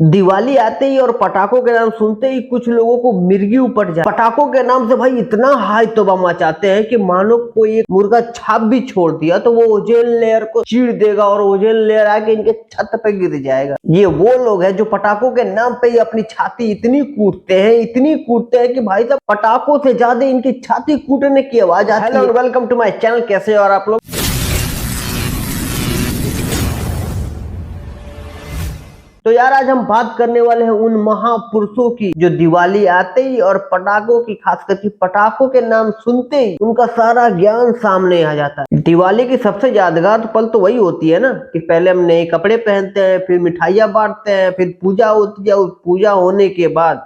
दिवाली आते ही और पटाखों के नाम सुनते ही कुछ लोगों को मिर्गी उपट जाए। पटाखों के नाम से भाई इतना हाई तौबा मचाते हैं कि मानो कोई एक मुर्गा छाप भी छोड़ दिया तो वो ओजोन लेयर को चीर देगा और ओजोन लेयर आके इनके छत पे गिर जाएगा। ये वो लोग हैं जो पटाखों के नाम पे ही अपनी छाती इतनी कूटते हैं कि भाई साहब पटाखों से ज्यादा इनकी छाती कूटने की आवाज आती है। Hello and welcome to my channel, कैसे हो और आप लोग। तो यार आज हम बात करने वाले हैं उन महापुरुषों की जो दिवाली आते ही और पटाखों की, खास करके पटाखों के नाम सुनते ही उनका सारा ज्ञान सामने आ जाता है। दिवाली की सबसे यादगार पल तो वही होती है ना कि पहले हम नए कपड़े पहनते हैं, फिर मिठाइयाँ बांटते हैं, फिर पूजा होती है। उस पूजा होने के बाद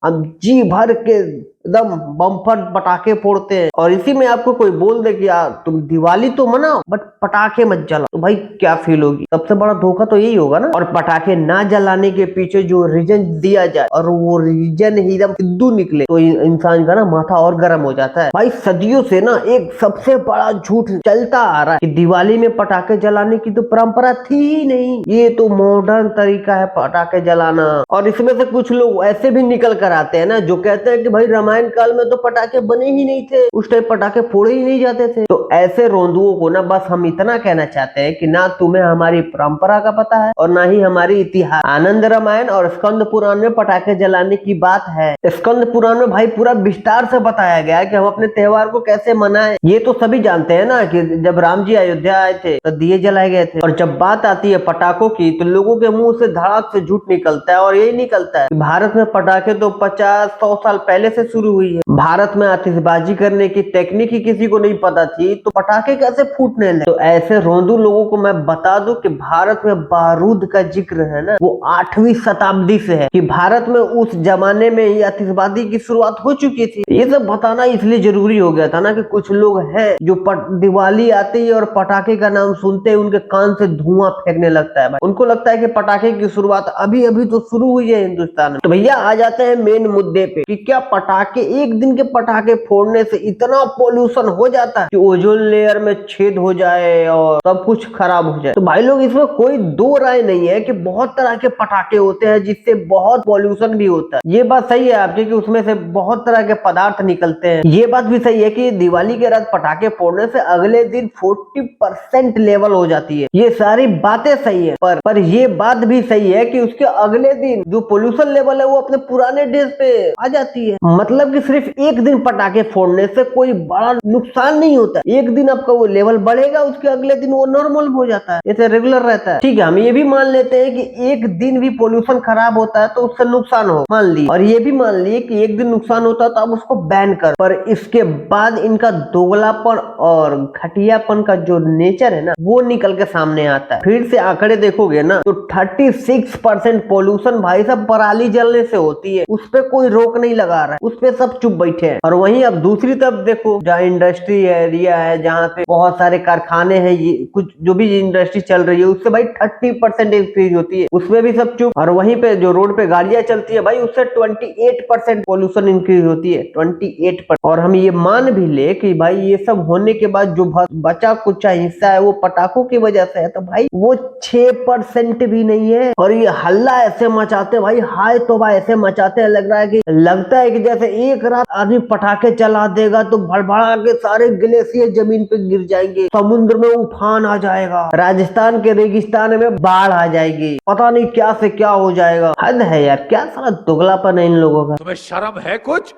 हम जी भर के एकदम बम्पर पटाखे फोड़ते हैं। और इसी में आपको कोई बोल दे कि यार तुम दिवाली तो मनाओ बट पटाखे मत जलाओ, तो भाई क्या फील होगी। सबसे बड़ा धोखा तो यही होगा ना। और पटाखे ना जलाने के पीछे जो रीजन दिया जाए और वो रीजन ही एकदम सिद्धू निकले तो इंसान का ना माथा और गर्म हो जाता है। भाई सदियों से ना एक सबसे बड़ा झूठ चलता आ रहा है कि दिवाली में पटाखे जलाने की तो परंपरा थी ही नहीं, ये तो मॉडर्न तरीका है पटाखे जलाना। और इसमें से कुछ लोग ऐसे भी निकल कर आते हैं ना जो कहते हैं कि भाई रामायण काल में तो पटाखे बने ही नहीं थे, उस टाइम पटाखे फोड़े ही नहीं जाते थे। तो ऐसे रोंदुओं को ना बस हम इतना कहना चाहते हैं कि ना तुम्हें हमारी परंपरा का पता है और ना ही हमारी इतिहास। आनंद रामायण और स्कंद पुराण में पटाखे जलाने की बात है। स्कंद पुराण में भाई पूरा विस्तार से बताया गया है कि हम अपने त्योहार को कैसे मनाएं। ये तो सभी जानते हैं ना कि जब राम जी अयोध्या आए थे तो दिए जलाए गए थे। और जब बात आती है पटाखों की तो लोगों के मुंह से धड़ाक से झूठ निकलता है और यही निकलता है कि भारत में पटाखे तो 50-100 साल पहले से शुरू हुई है। भारत में आतिशबाजी करने की टेक्निक ही किसी को नहीं पता थी तो पटाखे कैसे फूटने लगे। तो ऐसे रोंदू लोगों को मैं बता दूं कि भारत में बारूद का जिक्र है ना वो 8वीं शताब्दी से है, कि भारत में उस जमाने में ही आतिशबाजी की शुरुआत हो चुकी थी। ये सब बताना इसलिए जरूरी हो गया था ना कि कुछ लोग हैं जो दिवाली आते ही और पटाखे का नाम सुनते ही उनके कान से धुआं फेंकने लगता है। उनको लगता है कि पटाखे की शुरुआत अभी अभी तो शुरू हुई है हिंदुस्तान में। तो भैया आ जाते हैं मेन मुद्दे पे कि क्या पटाखे, एक दिन के पटाखे फोड़ने से इतना पोल्यूशन हो जाता है कि ओजोन लेयर में छेद हो जाए और सब कुछ खराब हो जाए। तो भाई लोग इसमें कोई दो राय नहीं है कि बहुत तरह के पटाखे होते हैं जिससे बहुत पॉल्यूशन भी होता है। ये बात सही है आपकी कि उसमें से बहुत तरह के पदार्थ निकलते हैं। ये बात भी सही है कि दिवाली के रात पटाखे फोड़ने से अगले दिन 40% लेवल हो जाती है। ये सारी बातें सही है पर ये बात भी सही है कि उसके अगले दिन जो पोल्यूशन लेवल है वो अपने पुराने डेज पे आ जाती है। मतलब कि सिर्फ एक दिन पटाखे फोड़ने से कोई बड़ा नुकसान नहीं होता। एक दिन आपका वो लेवल बढ़ेगा, उसके अगले दिन वो नॉर्मल हो जाता है, ऐसे रेगुलर रहता है। ठीक है, हम ये भी मान लेते हैं कि एक दिन भी पोल्यूशन खराब होता है तो उससे नुकसान हो, मान ली। और ये भी मान लिए कि एक दिन नुकसान होता है तो आप उसको बैन कर। पर इसके बाद इनका दोगलापन और घटियापन का जो नेचर है ना वो निकल के सामने आता है। फिर से आंकड़े देखोगे ना तो 36% पोल्यूशन भाई साहब पराली जलने से होती है। उस पे कोई रोक नहीं लगा रहा है, उस पे सब चुप बैठे हैं। और वहीं अब दूसरी तरफ देखो जहाँ इंडस्ट्री एरिया है, जहाँ पे बहुत सारे कारखाने हैं, ये कुछ जो भी इंडस्ट्री चल रही है उससे भाई 30% इंक्रीज होती है, उसमें भी सब चुप। और वहीं पे जो रोड पे गाड़ियां चलती है भाई उससे 28% पोल्यूशन इंक्रीज होती है, 28%। और हम ये मान भी ले कि भाई ये सब होने के बाद जो बचा कुछ हिस्सा है वो पटाखों की वजह से है, तो भाई वो 6% भी नहीं है। और ये हल्ला ऐसे मचाते भाई, हाय तौबा ऐसे मचाते हैं, लगता है कि जैसे एक रात आदमी पटाखे चला देगा तो भड़भड़ा के सारे ग्लेशियर जमीन पे गिर जाएंगे, समुद्र में उफान आ जाएगा, राजस्थान के रेगिस्तान में बाढ़ आ जाएगी, पता नहीं क्या से क्या हो जाएगा। हद है यार, क्या सारा दुगलापन है इन लोगों का। तुम्हें शर्म है? कुछ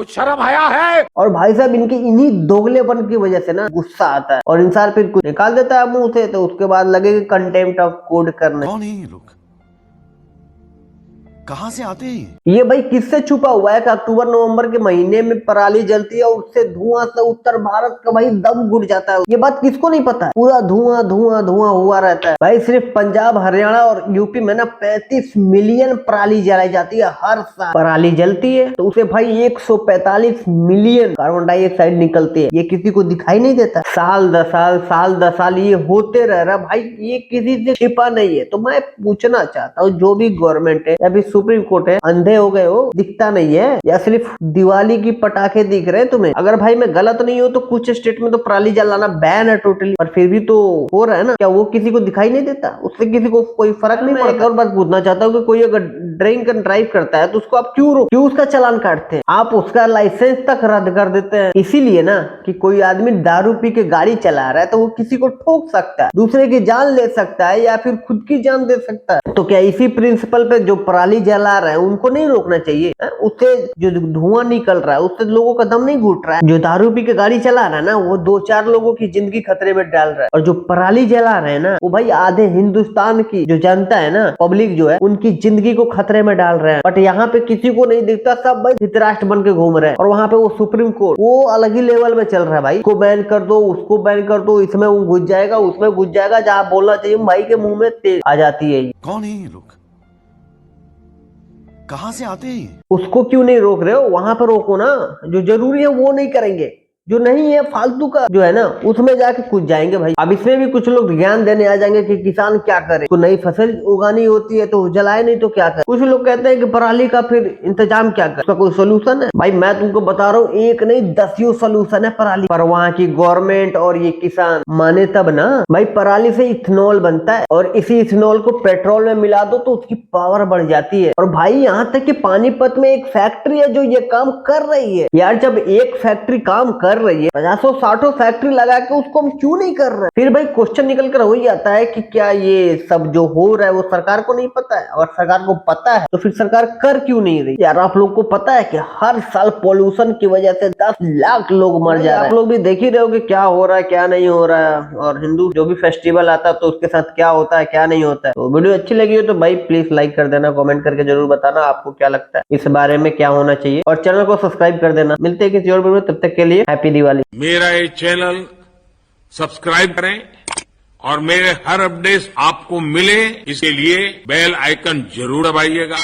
शर्म आया है? और भाई साहब इनके इन्हीं दोगलेपन की वजह से ना गुस्सा आता है और इंसान फिर कुछ निकाल देता है मुंह से, तो उसके बाद लगेगा कंटेम्प्ट ऑफ कोड करने। कौन है ये लोग, कहां से आते हैं? ये भाई किससे छुपा हुआ है कि अक्टूबर नवंबर के महीने में पराली जलती है और उससे धुआं से उत्तर भारत का भाई दम घुट जाता है। ये बात किसको नहीं पता है, पूरा धुआं धुआं धुआं हुआ रहता है। भाई सिर्फ पंजाब, हरियाणा और यूपी में ना 35 मिलियन पराली जलाई जाती है हर साल। पराली जलती है तो उसे भाई 145 मिलियन कार्बन डाइऑक्साइड निकलती है। ये किसी को दिखाई नहीं देता। साल दस साल ये होते रह रहा भाई, ये किसी से छिपा नहीं है। तो मैं पूछना चाहता हूँ जो भी गवर्नमेंट है, अभी सुप्रीम कोर्ट है, अंधे हो गए हो, दिखता नहीं है, या सिर्फ दिवाली की पटाखे दिख रहे हैं तुम्हें? अगर भाई मैं गलत नहीं हूँ तो कुछ स्टेट में तो पराली जलाना बैन है टोटली, और फिर भी तो हो रहा है ना। क्या वो किसी को दिखाई नहीं देता? उससे किसी को कोई फर्क नहीं पड़ता? एक और बात पूछना चाहता हूँ कि कोई अगर ड्रिंक एंड ड्राइव करता है तो उसको आप क्यों उसका चालान काटते हैं? आप उसका लाइसेंस तक रद्द कर देते हैं, इसीलिए ना कि कोई आदमी दारू पी के गाड़ी चला रहा है तो वो किसी को ठोक सकता है, दूसरे की जान ले सकता है, या फिर खुद की जान दे सकता है। तो क्या इसी प्रिंसिपल पे जो पराली जला रहे हैं उनको नहीं रोकना चाहिए? उससे जो धुआं निकल रहा है उससे लोगों का दम नहीं घुट रहा है? जो दारू पी के गाड़ी चला रहा है ना वो 2-4 लोगों की जिंदगी खतरे में डाल रहा है, और जो पराली जला रहे हैं ना वो भाई आधे हिंदुस्तान की जो जनता है ना, पब्लिक जो है, उनकी जिंदगी को खतरे में डाल रहे हैं। बट यहाँ पे किसी को नहीं दिखता, सब भाई धृतराष्ट्र बन के घूम रहे हैं। और वहाँ पे वो सुप्रीम कोर्ट वो अलग ही लेवल में चल रहा है भाई, इसको बैन कर दो, उसको बैन कर दो, इसमें वो घुस जाएगा, उसमें घुस जाएगा, जहाँ बोलना चाहिए भाई के मुंह में तेल आ जाती है। कौन है ये लोग? कहां से आते हैं? उसको क्यों नहीं रोक रहे हो? वहां पर रोको ना, जो जरूरी है वो नहीं करेंगे, जो नहीं है फालतू का जो है ना उसमें जाके कूद जाएंगे भाई। अब इसमें भी कुछ लोग ज्ञान देने आ जाएंगे कि किसान क्या करे, तो नई फसल उगानी होती है तो जलाए नहीं तो क्या करे। कुछ लोग कहते हैं कि पराली का फिर इंतजाम क्या करे, उसका कोई सोल्यूशन है? भाई मैं तुमको बता रहा हूँ, एक नहीं 10 सोल्यूशन है पराली पर। वहाँ की गवर्नमेंट और ये किसान माने तब ना भाई। पराली से इथेनॉल बनता है और इसी इथेनॉल को पेट्रोल में मिला दो तो उसकी पावर बढ़ जाती है। और भाई यहाँ तक कि पानीपत में एक फैक्ट्री है जो ये काम कर रही है यार। जब एक फैक्ट्री काम कर रही है, 50-60 फैक्ट्री लगा के उसको हम क्यों नहीं कर रहे? फिर भाई क्वेश्चन निकल कर वही आता है कि क्या ये सब जो हो रहा है वो सरकार को नहीं पता है? और सरकार को पता है तो फिर सरकार कर क्यों नहीं रही? यार आप लोग को पता है कि हर साल पोल्यूशन की वजह से 10 लाख लोग मर जा रहे हैं। आप लोग भी देख ही रहे हो कि क्या हो रहा है क्या नहीं हो रहा है, और हिंदू जो भी फेस्टिवल आता है तो उसके साथ क्या होता है क्या नहीं होता है। तो वीडियो अच्छी लगी हो तो भाई प्लीज लाइक कर देना, कमेंट करके जरूर बताना आपको क्या लगता है इस बारे में, क्या होना चाहिए, और चैनल को सब्सक्राइब कर देना। मिलते हैं किसी और वीडियो में, तब तक के लिए हैप्पी दिवाली। मेरा ये चैनल सब्सक्राइब करें और मेरे हर अपडेट आपको मिले, इसके लिए बेल आइकन जरूर दबाइएगा।